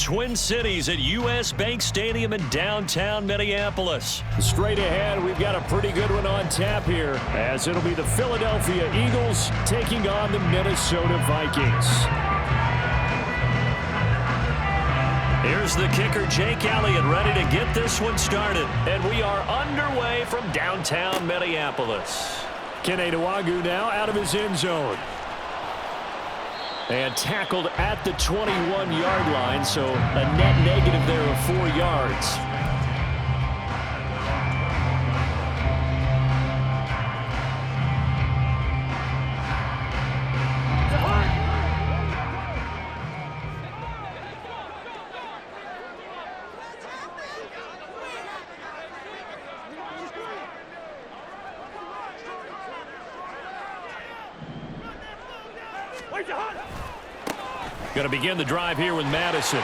Twin Cities at U.S. Bank Stadium in downtown Minneapolis. Straight ahead, we've got a pretty good one on tap here, as it'll be the Philadelphia Eagles taking on the Minnesota Vikings. Here's the kicker, Jake Elliott, ready to get this one started. And we are underway from downtown Minneapolis. Kene Nwangwu now out of his end zone. And tackled at the 21-yard line, so a net negative there of 4 yards. Going to begin the drive here with Madison.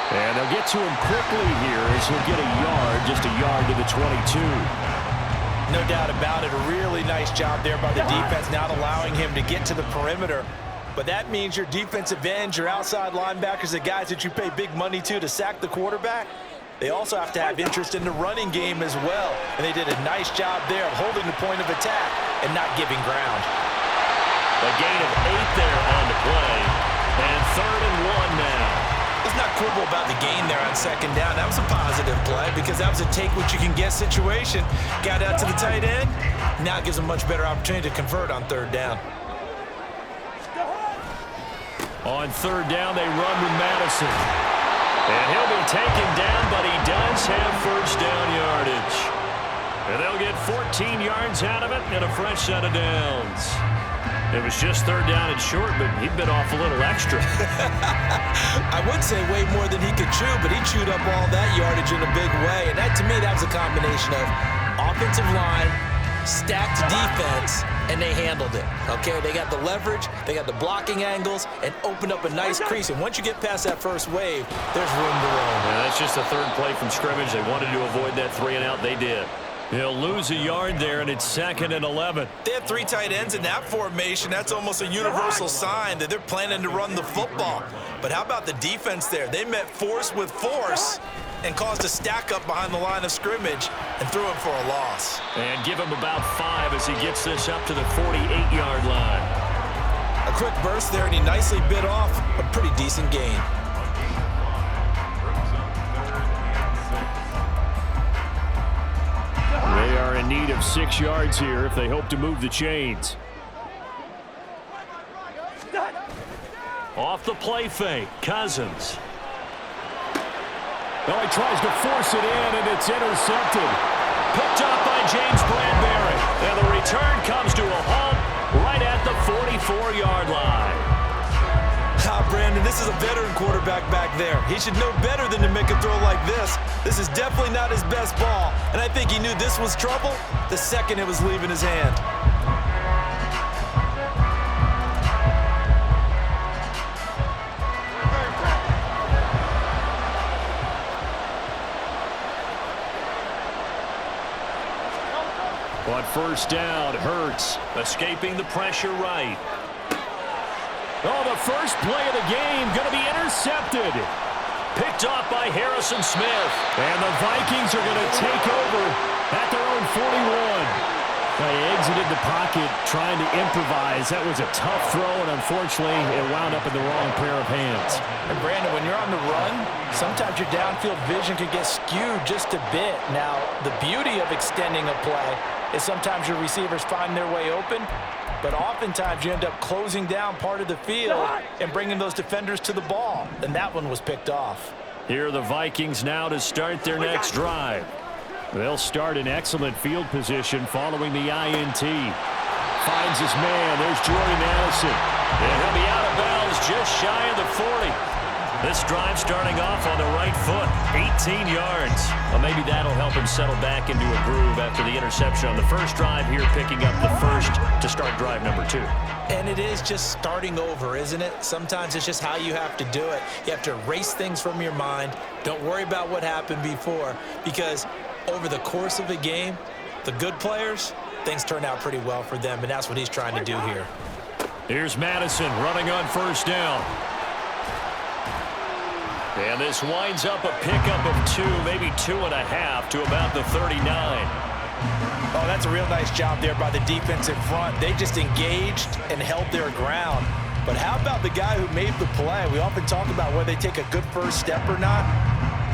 And they'll get to him quickly here as he'll get a yard, just a yard to the 22. No doubt about it. A really nice job there by the defense, not allowing him to get to the perimeter. But that means your defensive ends, your outside linebackers, the guys that you pay big money to sack the quarterback, they also have to have interest in the running game as well. And they did a nice job there of holding the point of attack and not giving ground. A gain of 8 there on the play. And 3rd and 1 now. Let's not quibble about the gain there on 2nd down. That was a positive play because that was a take-what-you-can-get situation. Got out to the tight end. Now it gives them a much better opportunity to convert on 3rd down. On 3rd down, they run with Madison. And he'll be taken down, but he does have first down yardage. And they'll get 14 yards out of it and a fresh set of downs. It was just 3rd down and short, but he bit off a little extra. I would say way more than he could chew, but he chewed up all that yardage in a big way. And that, to me, that was a combination of offensive line, stacked defense, and they handled it. Okay, they got the leverage, they got the blocking angles, and opened up a nice crease. And once you get past that first wave, there's room to roam. Yeah, that's just the 3rd play from scrimmage. They wanted to avoid that 3-and-out. They did. He'll lose a yard there, and it's 2nd and 11. They have 3 tight ends in that formation. That's almost a universal sign that they're planning to run the football. But how about the defense there? They met force with force and caused a stack up behind the line of scrimmage and threw him for a loss. And give him about 5 as he gets this up to the 48-yard line. A quick burst there, and he nicely bit off a pretty decent gain. They are in need of 6 yards here if they hope to move the chains. Off the play fake, Cousins. Well, he tries to force it in, and it's intercepted. Picked up by James Bradbury. And the return comes to a halt right at the 44-yard line. Brandon, this is a veteran quarterback back there. He should know better than to make a throw like this. This is definitely not his best ball, and I think he knew this was trouble the second it was leaving his hand. On 1st down, Hurts Escaping the pressure right. Oh, the first play of the game going to be intercepted. Picked off by Harrison Smith. And the Vikings are going to take over at their own 41. They exited the pocket trying to improvise. That was a tough throw, and unfortunately, it wound up in the wrong pair of hands. And Brandon, when you're on the run, sometimes your downfield vision can get skewed just a bit. Now, the beauty of extending a play is sometimes your receivers find their way open, but oftentimes you end up closing down part of the field and bringing those defenders to the ball, and that one was picked off. Here are the Vikings now to start their next drive. They'll start in excellent field position following the INT. Finds his man. There's Jordy Madison. And he'll be out of bounds just shy of the 40. This drive starting off on the right foot, 18 yards. Well, maybe that'll help him settle back into a groove after the interception on the first drive here, picking up the first to start drive number 2. And it is just starting over, isn't it? Sometimes it's just how you have to do it. You have to erase things from your mind. Don't worry about what happened before, because over the course of a game, the good players, things turn out pretty well for them, and that's what he's trying to do here. Here's Madison running on first down. And this winds up a pickup of 2, maybe 2.5 to about the 39. Oh, that's a real nice job there by the defense in front. They just engaged and held their ground. But how about the guy who made the play? We often talk about whether they take a good first step or not.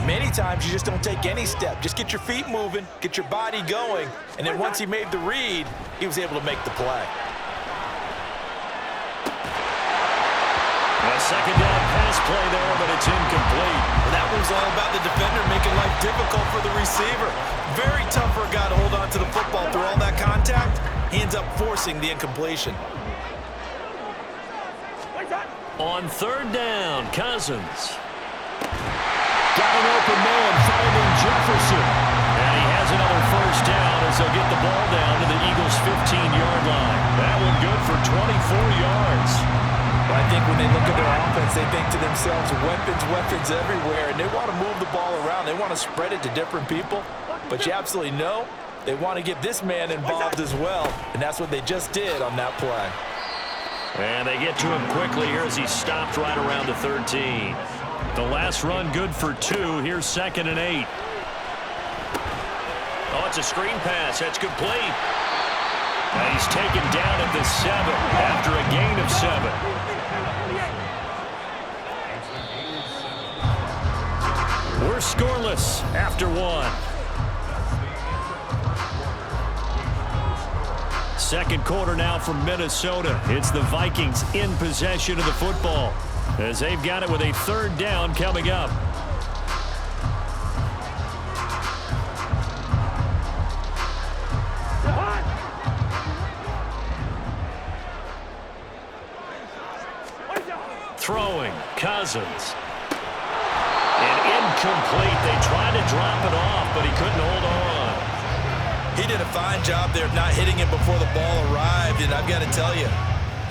Many times you just don't take any step. Just get your feet moving, get your body going, and then once he made the read, he was able to make the play. A second down pass play there, but it's incomplete. Well, that was all about the defender making life difficult for the receiver. Very tough for a guy to hold on to the football through all that contact. He ends up forcing the incompletion. On third down, Cousins. Got an open man, finding Jefferson. And he has another first down as they'll get the ball down to the Eagles' 15-yard line. That one good for 24 yards. Well, I think when they look at their offense, they think to themselves, weapons everywhere, and they want to move the ball around. They want to spread it to different people. But you absolutely know they want to get this man involved as well, and that's what they just did on that play. And they get to him quickly here as he stopped right around the 13. The last run good for 2. Here's 2nd and 8. Oh, it's a screen pass. That's complete. And he's taken down at the 7 after a gain of 7. We're scoreless after 1. Second quarter now from Minnesota. It's the Vikings in possession of the football as they've got it with a third down coming up. Throwing, Cousins. And incomplete. They tried to drop it off, but he couldn't hold on. He did a fine job there of not hitting him before the ball arrived, and I've got to tell you,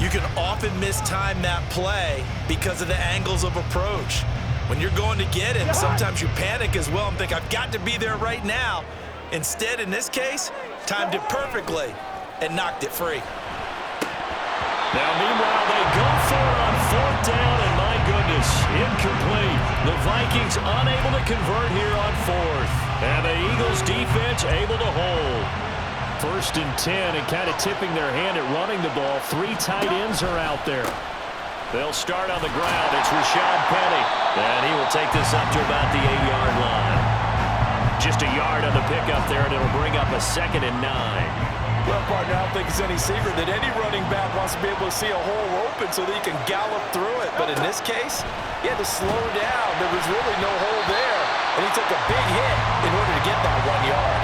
you can often mistime that play because of the angles of approach. When you're going to get him, sometimes you panic as well and think, I've got to be there right now. Instead, in this case, timed it perfectly and knocked it free. Now, meanwhile, they go for it on fourth down, and my goodness, incomplete. The Vikings unable to convert here on fourth. And the Eagles defense able to hold. 1st and 10, and kind of tipping their hand at running the ball. 3 tight ends are out there. They'll start on the ground. It's Rashad Penny. And he will take this up to about the 8-yard line. Just a yard on the pickup there, and it'll bring up a 2nd and 9. Well, partner, I don't think it's any secret that any running back wants to be able to see a hole open so that he can gallop through it. But in this case, he had to slow down. There was really no hole there, and he took a big hit in order to get that 1 yard.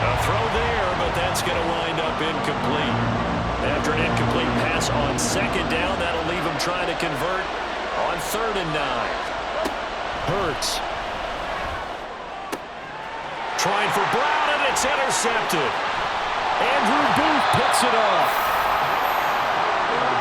A throw there, but that's going to wind up incomplete. After an incomplete pass on 2nd down, that'll leave him trying to convert on 3rd and 9. Hurts. Trying for Brown, and it's intercepted. Andrew Booth picks it off.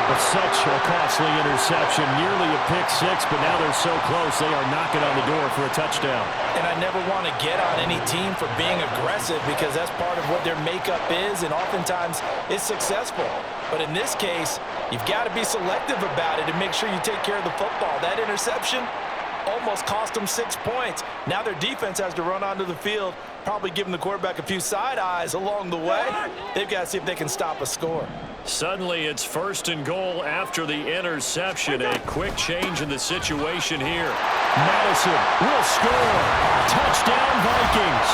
But such a costly interception, nearly a pick-6, but now they're so close they are knocking on the door for a touchdown. And I never want to get on any team for being aggressive because that's part of what their makeup is, and oftentimes it's successful. But in this case, you've got to be selective about it and make sure you take care of the football. That interception almost cost them 6 points. Now their defense has to run onto the field, probably giving the quarterback a few side eyes along the way. They've got to see if they can stop a score. Suddenly it's 1st and goal after the interception. A quick change in the situation here. Madison will score. Touchdown, Vikings.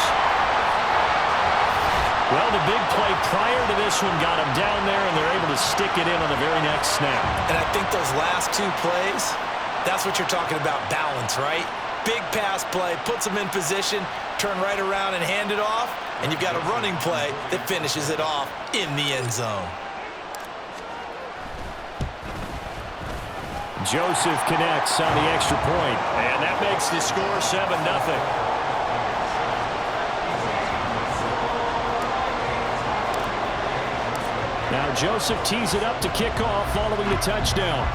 Well, the big play prior to this one got them down there, and they're able to stick it in on the very next snap. And I think those last 2 plays, that's what you're talking about, balance, right? Big pass play, puts them in position, turn right around and hand it off, and you've got a running play that finishes it off in the end zone. Joseph connects on the extra point. And that makes the score 7-0. Now Joseph tees it up to kick off following the touchdown.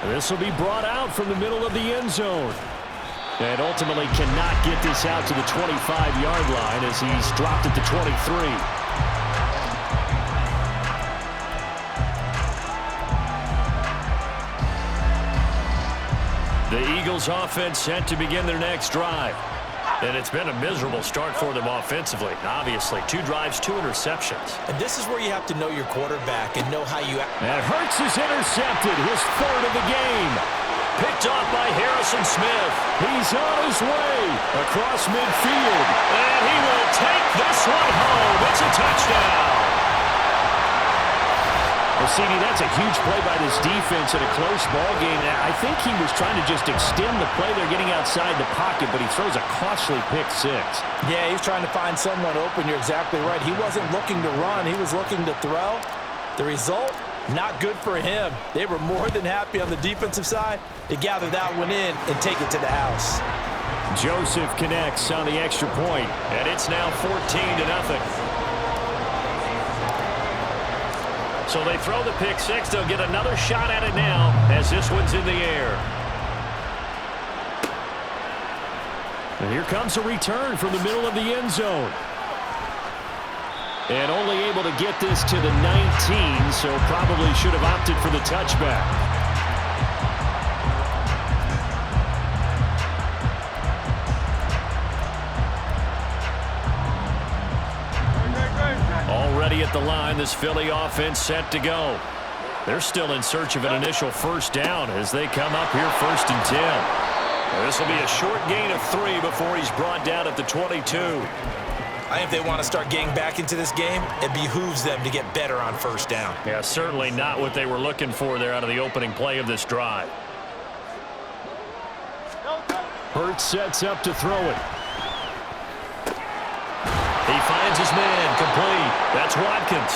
This will be brought out from the middle of the end zone. And ultimately cannot get this out to the 25-yard line as he's dropped it to 23. The Eagles offense set to begin their next drive. And it's been a miserable start for them offensively. Obviously, 2 drives, 2 interceptions. And this is where you have to know your quarterback and know how you... And Hurts is intercepted, his 3rd of the game. Picked off by Harrison Smith. He's on his way across midfield. And he will take this one home. It's a touchdown. Well, CD, that's a huge play by this defense in a close ball game. I think he was trying to just extend the play. They're getting outside the pocket, but he throws a costly pick 6. Yeah, he's trying to find someone open. You're exactly right. He wasn't looking to run. He was looking to throw. The result, not good for him. They were more than happy on the defensive side to gather that one in and take it to the house. Joseph connects on the extra point. And it's now 14-0. So they throw the pick 6. They'll get another shot at it now as this one's in the air. And here comes a return from the middle of the end zone. And only able to get this to the 19, so probably should have opted for the touchback. Already at the line, this Philly offense set to go. They're still in search of an initial first down as they come up here 1st and 10. Now, this will be a short gain of 3 before he's brought down at the 22. I think if they want to start getting back into this game, it behooves them to get better on first down. Yeah, certainly not what they were looking for there out of the opening play of this drive. Hurts sets up to throw it. He finds his man, complete. That's Watkins.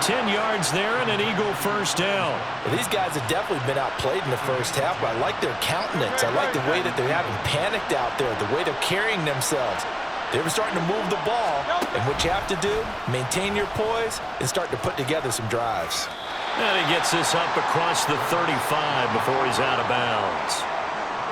10 yards there and an Eagle first down. Well, these guys have definitely been outplayed in the first half, but I like their countenance. I like the way that they're having panicked out there, the way they're carrying themselves. They were starting to move the ball, and what you have to do, maintain your poise and start to put together some drives. And he gets this up across the 35 before he's out of bounds.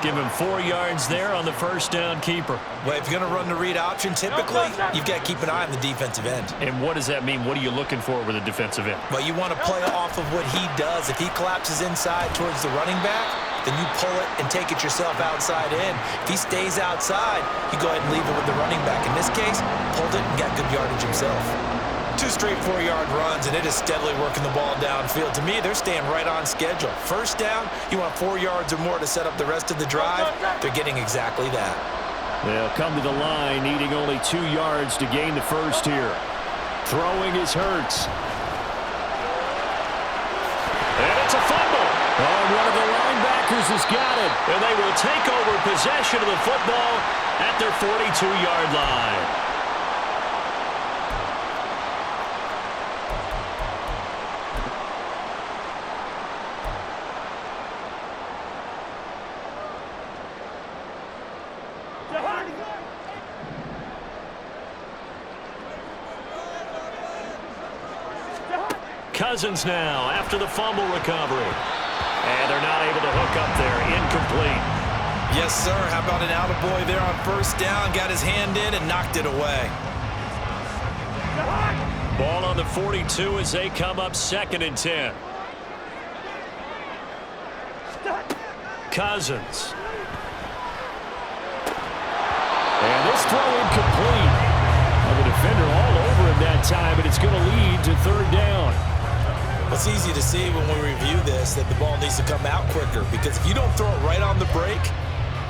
Give him 4 yards there on the first down keeper. Well, if you're going to run the read option, typically, you've got to keep an eye on the defensive end. And what does that mean? What are you looking for with a defensive end? Well, you want to play off of what he does. If he collapses inside towards the running back, then you pull it and take it yourself outside in. If he stays outside, you go ahead and leave it with the running back. In this case, pulled it and got good yardage himself. 2 straight 4-yard runs, and it is steadily working the ball downfield. To me, they're staying right on schedule. First down, you want 4 yards or more to set up the rest of the drive. They're getting exactly that. They'll come to the line, needing only 2 yards to gain the first here. Throwing is Hurts. And it's a fumble. Oh, one of the linebackers has got it. And they will take over possession of the football at their 42-yard line. Cousins now after the fumble recovery. And they're not able to hook up there. Incomplete. Yes, sir. How about an attaboy there on first down? Got his hand in and knocked it away. Ball on the 42 as they come up 2nd and 10. Cousins. And this throw incomplete. Well, the defender all over him that time, and it's going to lead to 3rd down. It's easy to see when we review this that the ball needs to come out quicker, because if you don't throw it right on the break,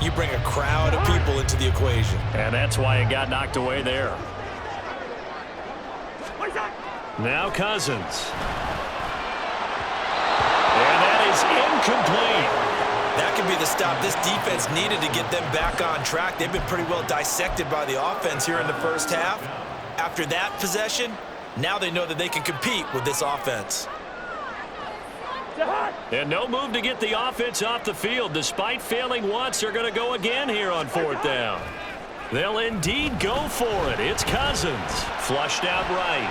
you bring a crowd of people into the equation. And that's why it got knocked away there. Now Cousins. And that is incomplete. That could be the stop this defense needed to get them back on track. They've been pretty well dissected by the offense here in the first half. After that possession, now they know that they can compete with this offense. And no move to get the offense off the field. Despite failing once, they're going to go again here on 4th down. They'll indeed go for it. It's Cousins. Flushed out right.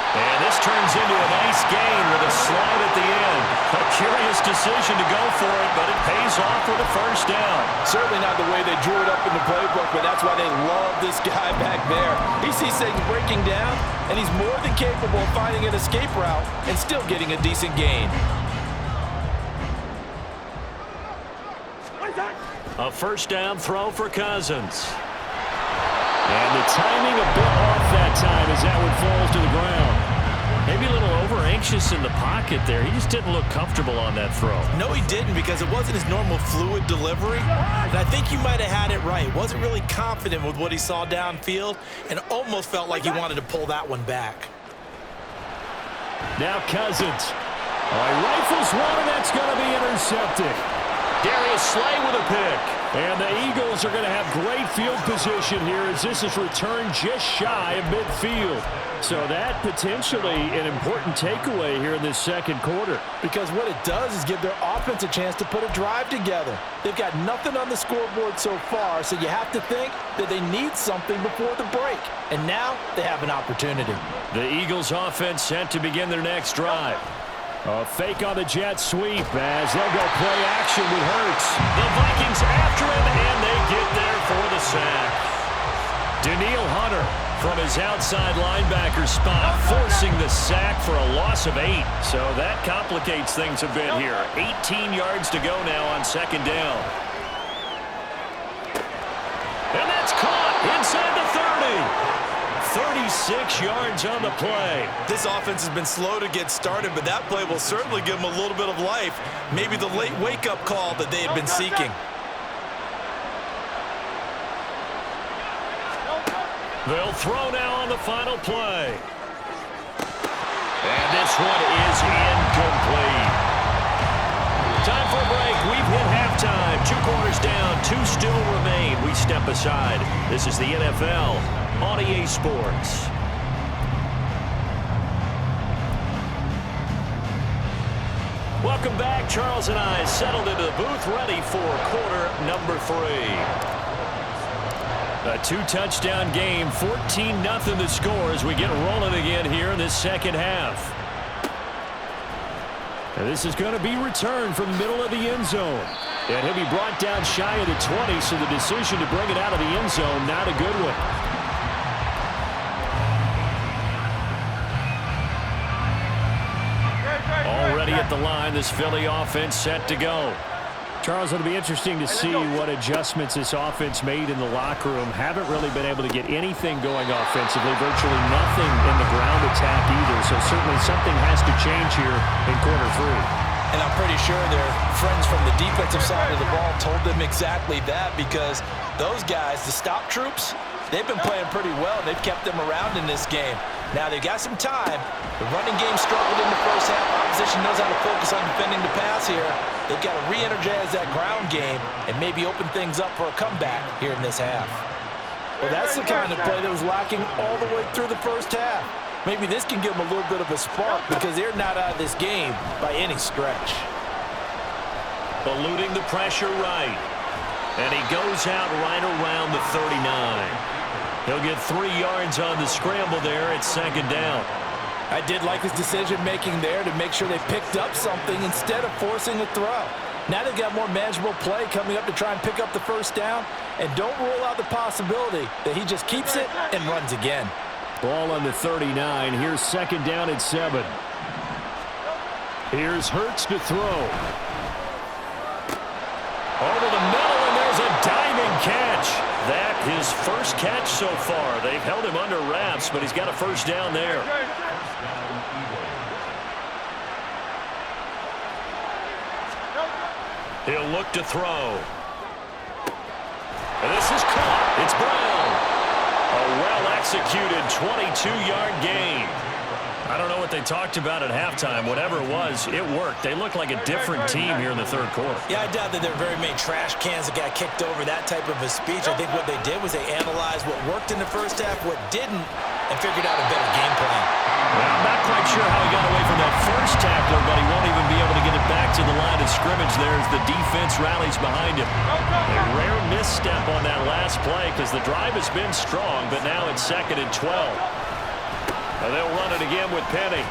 And this turns into a nice gain with a slide at the end. A curious decision to go for it, but it pays off with a first down. Certainly not the way they drew it up in the playbook, but that's why they love this guy back there. He sees things breaking down, and he's more than capable of finding an escape route and still getting a decent gain. A first down throw for Cousins. And the timing a bit off that time as that one falls to the ground. Maybe a little over-anxious in the pocket there. He just didn't look comfortable on that throw. No, he didn't, because it wasn't his normal fluid delivery. And I think you might have had it right. Wasn't really confident with what he saw downfield and almost felt like he wanted to pull that one back. Now Cousins. All right, rifles one, and that's going to be intercepted. Darius Slay with a pick. And the Eagles are going to have great field position here as this is returned just shy of midfield. So that potentially an important takeaway here in this second quarter. Because what it does is give their offense a chance to put a drive together. They've got nothing on the scoreboard so far, so you have to think that they need something before the break. And now they have an opportunity. The Eagles offense set to begin their next drive. A fake on the jet sweep as they'll go play action with Hurts. The Vikings after him, and they get there for the sack. Daniil Hunter from his outside linebacker spot, forcing the sack for a loss of 8. So that complicates things a bit here. 18 yards to go now on second down. And that's caught inside the 30. 36 yards on the play. This offense has been slow to get started, but that play will certainly give them a little bit of life. Maybe the late wake-up call that they had been seeking. They'll throw now on the final play. And this one is incomplete. Time for a break. We've hit halftime. 2 quarters down. 2 still remain. We step aside. This is the NFL on EA Sports. Welcome back. Charles and I settled into the booth, ready for quarter number 3. A 2-touchdown game, 14-0 the score as we get rolling again here in this second half. And this is going to be returned from the middle of the end zone. And he'll be brought down shy of the 20, so the decision to bring it out of the end zone, not a good one. Already at the line, this Philly offense set to go. Charles, it'll be interesting to see what adjustments this offense made in the locker room. Haven't really been able to get anything going offensively, virtually nothing in the ground attack either. So certainly something has to change here in quarter 3. And I'm pretty sure their friends from the defensive side of the ball told them exactly that, because those guys, the stop troops, they've been playing pretty well. They've kept them around in this game. Now they've got some time. The running game struggled in the first half. Opposition knows how to focus on defending the pass here. They've got to re-energize that ground game and maybe open things up for a comeback here in this half. Well, that's the kind of play that was lacking all the way through the first half. Maybe this can give them a little bit of a spark, because they're not out of this game by any stretch. Eluding the pressure right. And he goes out right around the 39. He'll get 3 yards on the scramble there at second down. I did like his decision-making there to make sure they picked up something instead of forcing a throw. Now they've got more manageable play coming up to try and pick up the first down, and don't rule out the possibility that he just keeps it and runs again. Ball on the 39. Here's second down and 7. Here's Hurts to throw. Over the middle, and there's a diving catch. That his first catch so far. They've held him under wraps, but he's got a first down there. He'll look to throw. And this is caught. It's Brown. A well-executed 22-yard gain. I don't know what they talked about at halftime. Whatever it was, it worked. They look like a different team here in the third quarter. Yeah, I doubt that there are very many trash cans that got kicked over, that type of a speech. I think what they did was they analyzed what worked in the first half, what didn't, and figured out a better game plan. Well, I'm not quite sure how he got away from that first tackler, but he won't even be able to get it back to the line of scrimmage there as the defense rallies behind him. A rare misstep on that last play because the drive has been strong, but now it's 2nd and 12. And they'll run it again with Penny.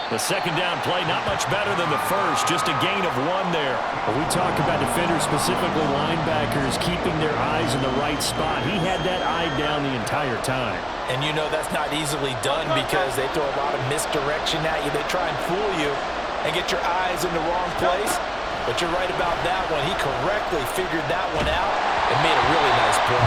The second down play, not much better than the first, just a gain of 1 there. Well, we talk about defenders, specifically linebackers, keeping their eyes in the right spot. He had that eye down the entire time. And you know that's not easily done because they throw a lot of misdirection at you. They try and fool you and get your eyes in the wrong place. But you're right about that one. He correctly figured that one out and made a really nice play.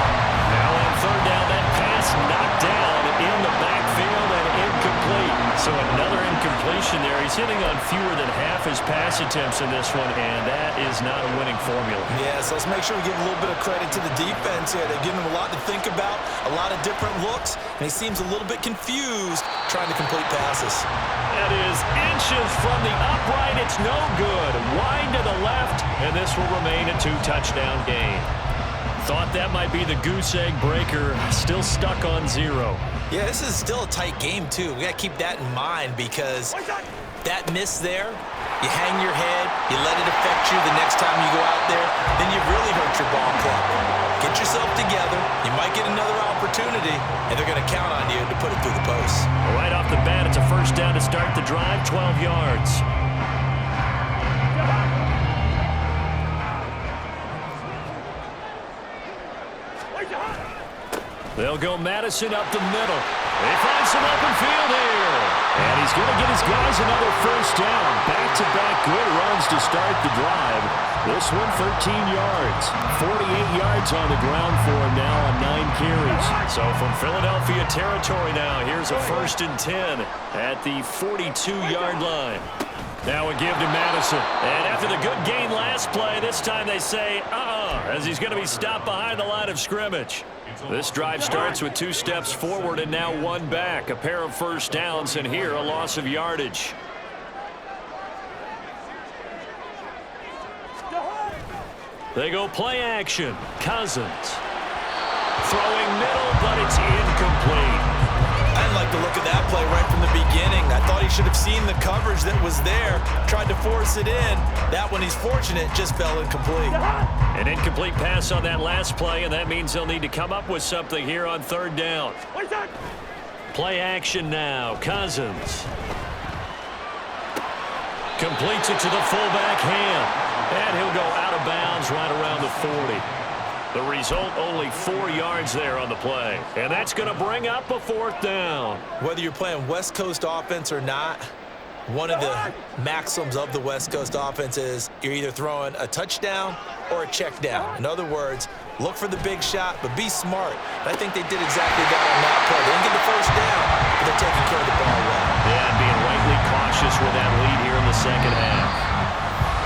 Now on third down, that pass knocked down in the backfield and incomplete. So another incompletion there. He's hitting on fewer than half his pass attempts in this one, and that is not a winning formula. Yeah, so let's make sure we give a little bit of credit to the defense here. They're giving him a lot to think about, a lot of different looks, and he seems a little bit confused trying to complete passes. That is inches from the upright. It's no good. Wide to the left, and this will remain a two-touchdown game. Thought that might be the goose egg breaker. Still stuck on 0. Yeah, this is still a tight game, too. We got to keep that in mind because that miss there, you hang your head, you let it affect you the next time you go out there, then you really hurt your ball club. Get yourself together. You might get another opportunity, and they're going to count on you to put it through the post. Right off the bat, it's a first down to start the drive, 12 yards. They'll go Madison up the middle. They find some open field here. And he's going to get his guys another first down. Back-to-back good runs to start the drive. This one 13 yards. 48 yards on the ground for him now on 9 carries. So from Philadelphia territory now, here's a 1st and 10 at the 42-yard line. Now a give to Madison. And after the good gain last play, this time they say, as he's going to be stopped behind the line of scrimmage. This drive starts with 2 steps forward and now 1 back. A pair of first downs, and here a loss of yardage. They go play action. Cousins. Throwing middle, but it's incomplete. I didn't like the look of that play right from the beginning. I thought he should have seen the coverage that was there, tried to force it in. That one, he's fortunate, just fell incomplete. An incomplete pass on that last play, and that means they'll need to come up with something here on third down. Play action now. Cousins. Completes it to the fullback Ham. And he'll go out of bounds right around the 40. The result, only 4 yards there on the play. And that's going to bring up a 4th down. Whether you're playing West Coast offense or not, one of the maxims of the West Coast offense is you're either throwing a touchdown or a check down. In other words, look for the big shot, but be smart. And I think they did exactly that on that play. They didn't get the first down, but they're taking care of the ball well. Yeah, and being rightly cautious with that lead here in the second half.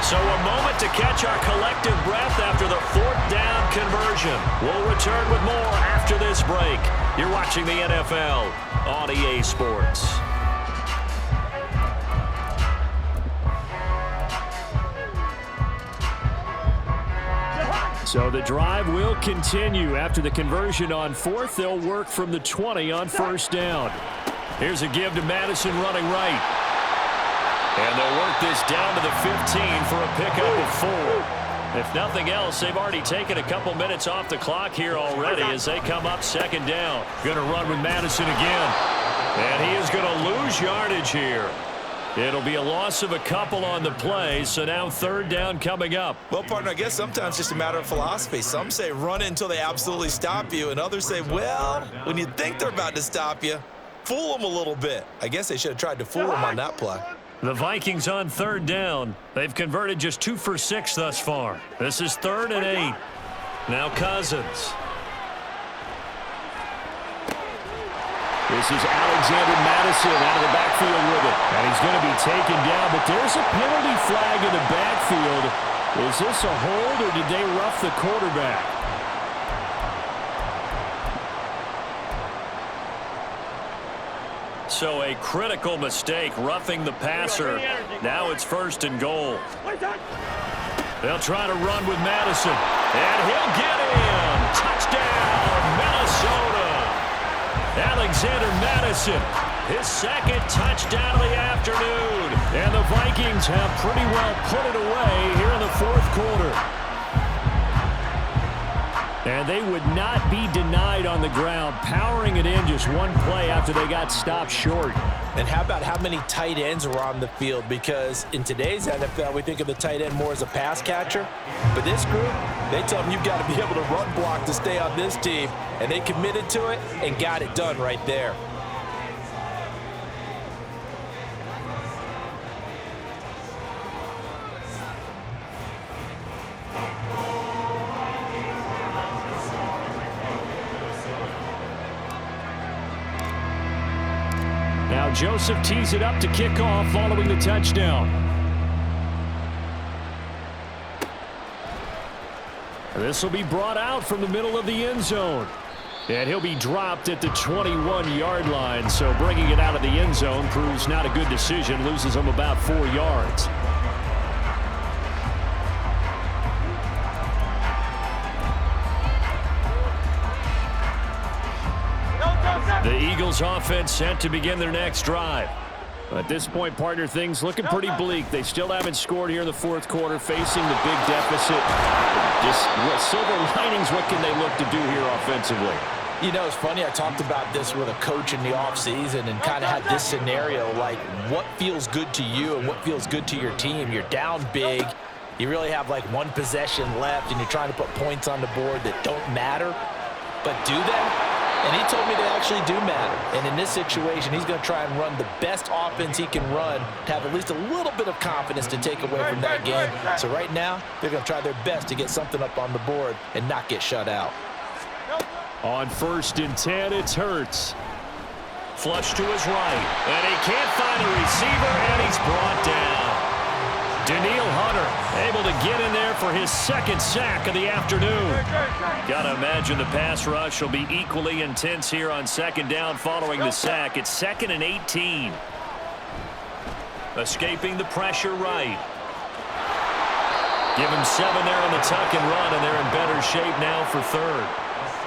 So a moment to catch our collective breath after the 4th down conversion. We'll return with more after this break. You're watching the NFL on EA Sports. So the drive will continue. After the conversion on 4th, they'll work from the 20 on 1st down. Here's a give to Madison running right. And they'll work this down to the 15 for a pickup of 4. If nothing else, they've already taken a couple minutes off the clock here already as they come up 2nd down. Going to run with Madison again. And he is going to lose yardage here. It'll be a loss of a couple on the play, so now 3rd down coming up. Well, partner, I guess sometimes it's just a matter of philosophy. Some say run it until they absolutely stop you, and others say, well, when you think they're about to stop you, fool them a little bit. I guess they should have tried to fool them on that play. The Vikings on 3rd down. They've converted just 2 for 6 thus far. This is 3rd and 8. Now Cousins. This is Alexander Madison out of the backfield with it. And he's going to be taken down, but there's a penalty flag in the backfield. Is this a hold, or did they rough the quarterback? So a critical mistake, roughing the passer. Now it's 1st and goal. They'll try to run with Madison. And he'll get in. Touchdown, Minnesota. Alexander Madison, his 2nd touchdown of the afternoon. And the Vikings have pretty well put it away here in the 4th quarter. And they would not be denied on the ground, powering it in just 1 play after they got stopped short. And how about how many tight ends were on the field? Because in today's NFL, we think of the tight end more as a pass catcher. But this group, they tell them you've got to be able to run block to stay on this team. And they committed to it and got it done right there. Joseph tees it up to kick off following the touchdown. This will be brought out from the middle of the end zone. And he'll be dropped at the 21-yard line. So bringing it out of the end zone proves not a good decision. Loses him about 4 yards. The Eagles offense set to begin their next drive. At this point, partner, things looking pretty bleak. They still haven't scored here in the fourth quarter, facing the big deficit. Just silver linings, what can they look to do here offensively? You know, it's funny, I talked about this with a coach in the offseason and kind of had this scenario, like what feels good to you and what feels good to your team. You're down big. You really have like one possession left, and you're trying to put points on the board that don't matter. But do they? And he told me they actually do matter. And in this situation, he's going to try and run the best offense he can run to have at least a little bit of confidence to take away from that game. So right now, they're going to try their best to get something up on the board and not get shut out. On 1st and 10, it's Hurts. Flush to his right. And he can't find a receiver, and he's brought down. Daniil Hunter able to get in there for his 2nd sack of the afternoon. Got to imagine the pass rush will be equally intense here on 2nd down following the sack. It's 2nd and 18. Escaping the pressure right. Give him 7 there on the tuck and run, and they're in better shape now for 3rd.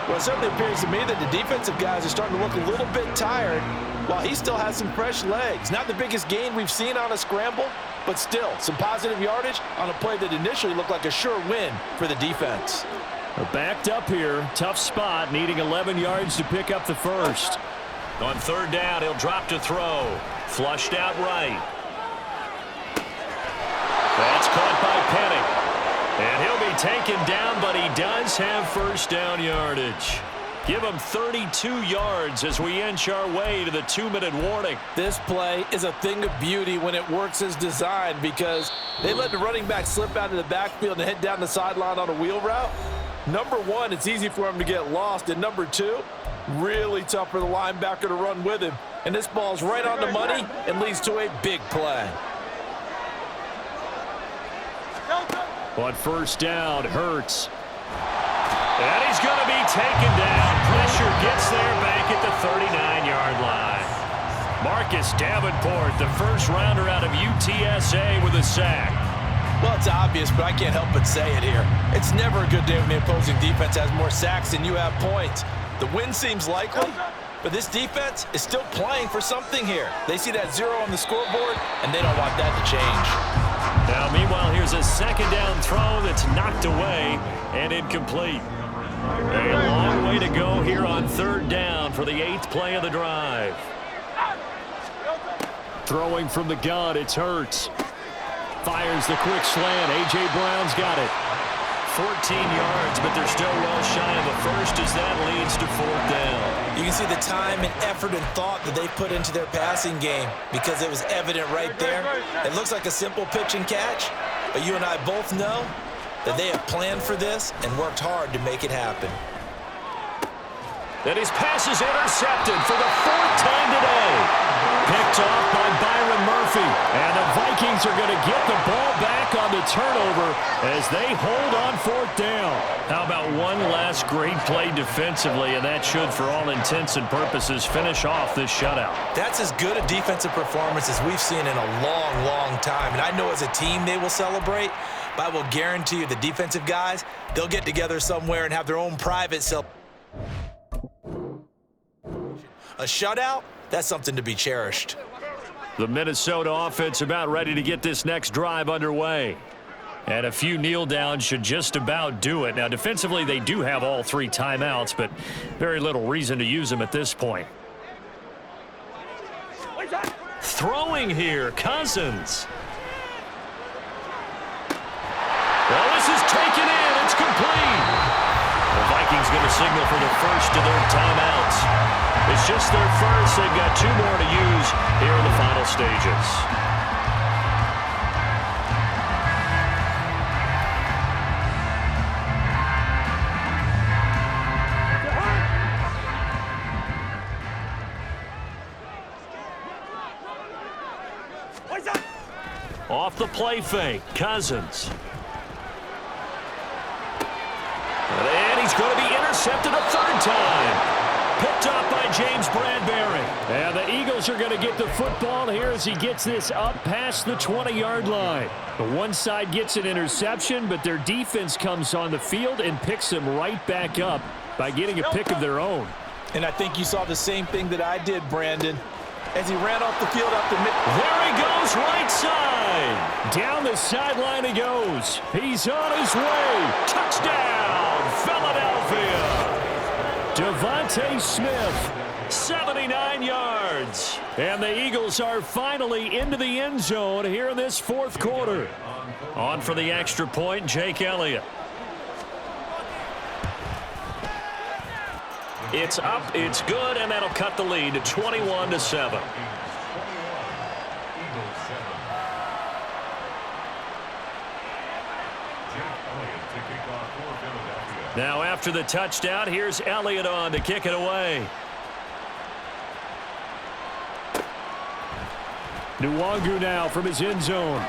Well, it certainly appears to me that the defensive guys are starting to look a little bit tired while he still has some fresh legs. Not the biggest gain we've seen on a scramble, but still some positive yardage on a play that initially looked like a sure win for the defense. They're backed up here. Tough spot, needing 11 yards to pick up the first. On 3rd down, he'll drop to throw. Flushed out right. That's caught by Penning. And he'll be taken down, but he does have 1st down yardage. Give him 32 yards as we inch our way to the 2-minute warning. This play is a thing of beauty when it works as designed, because they let the running back slip out of the backfield and head down the sideline on a wheel route. Number 1, it's easy for him to get lost. And number 2, really tough for the linebacker to run with him. And this ball's right on the money and leads to a big play. On 1st down, Hurts. And he's going to be taken down. Pressure gets there back at the 39-yard line. Marcus Davenport, the first-rounder out of UTSA with a sack. Well, it's obvious, but I can't help but say it here. It's never a good day when the opposing defense has more sacks than you have points. The win seems likely, but this defense is still playing for something here. They see that 0 on the scoreboard, and they don't want that to change. Now, meanwhile, here's a 2nd down throw that's knocked away and incomplete. A long way to go here on 3rd down for the 8th play of the drive. Throwing from the gun, it's Hurts. Fires the quick slant. A.J. Brown's got it. 14 yards, but they're still well shy of a first as that leads to 4th down. You can see the time and effort and thought that they put into their passing game, because it was evident right there. It looks like a simple pitch and catch, but you and I both know that they have planned for this and worked hard to make it happen. And his pass is intercepted for the 4th time today. Picked off by Byron Murphy. And the Vikings are going to get the ball back on the turnover as they hold on 4th down. How about one last great play defensively, and that should, for all intents and purposes, finish off this shutout. That's as good a defensive performance as we've seen in a long, long time. And I know as a team they will celebrate, but I will guarantee you the defensive guys, they'll get together somewhere and have their own private celebration. A shutout, that's something to be cherished. The Minnesota offense about ready to get this next drive underway. And a few kneel downs should just about do it. Now, defensively, they do have all 3 timeouts, but very little reason to use them at this point. Throwing here, Cousins. Well, this is taken in. It's complete. The Vikings going to signal for the first of their timeouts. It's just their first. They've got 2 more to use here in the final stages. Off the play fake, Cousins. And he's going to be intercepted a third time. Picked up by James Bradbury. And the Eagles are going to get the football here as he gets this up past the 20-yard line. The one side gets an interception, but their defense comes on the field and picks them right back up by getting a pick of their own. And I think you saw the same thing that I did, Brandon, as he ran off the field up the middle. There he goes, right side. Down the sideline he goes. He's on his way. Touchdown, Philadelphia. Devontae Smith. 79 yards. And the Eagles are finally into the end zone here in this fourth quarter. On for the extra point, Jake Elliott. It's up, it's good, and that'll cut the lead to 21-7. Now after the touchdown, here's Elliott on to kick it away. Nwangu now from his end zone.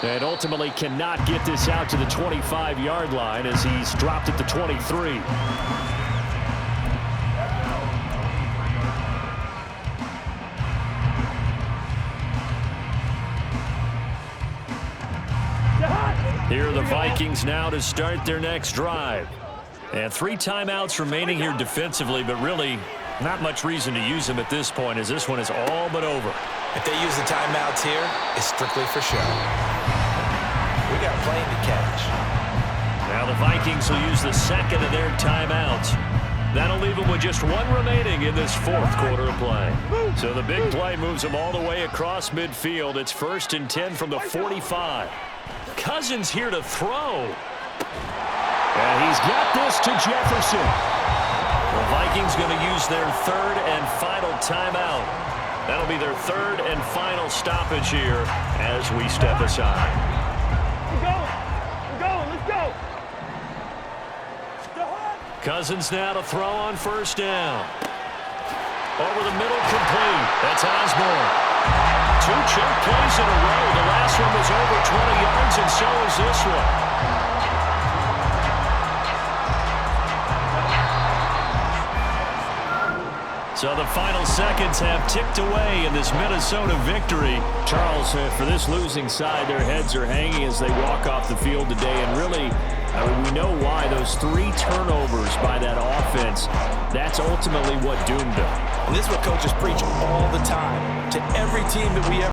And ultimately cannot get this out to the 25-yard line as he's dropped at the 23. Here are the Vikings now to start their next drive. And 3 timeouts remaining here defensively, but really not much reason to use them at this point as this one is all but over. If they use the timeouts here, it's strictly for show. We got a plane to catch. Now the Vikings will use the second of their timeouts. That'll leave them with just 1 remaining in this fourth quarter of play. So the big play moves them all the way across midfield. It's 1st and 10 from the 45. Cousins here to throw. And he's got this to Jefferson. The Vikings going to use their 3rd and final timeout. That'll be their 3rd and final stoppage here as we step aside. We're going, let's go. Cousins now to throw on 1st down. Over the middle, complete. That's Osborne. 2 chunk plays in a row. The last one was over 20 yards, and so is this one. So the final seconds have ticked away in this Minnesota victory. Charles, for this losing side, their heads are hanging as they walk off the field today. And really, we know why those 3 turnovers by that offense, that's ultimately what doomed them. And this is what coaches preach all the time to every team that we ever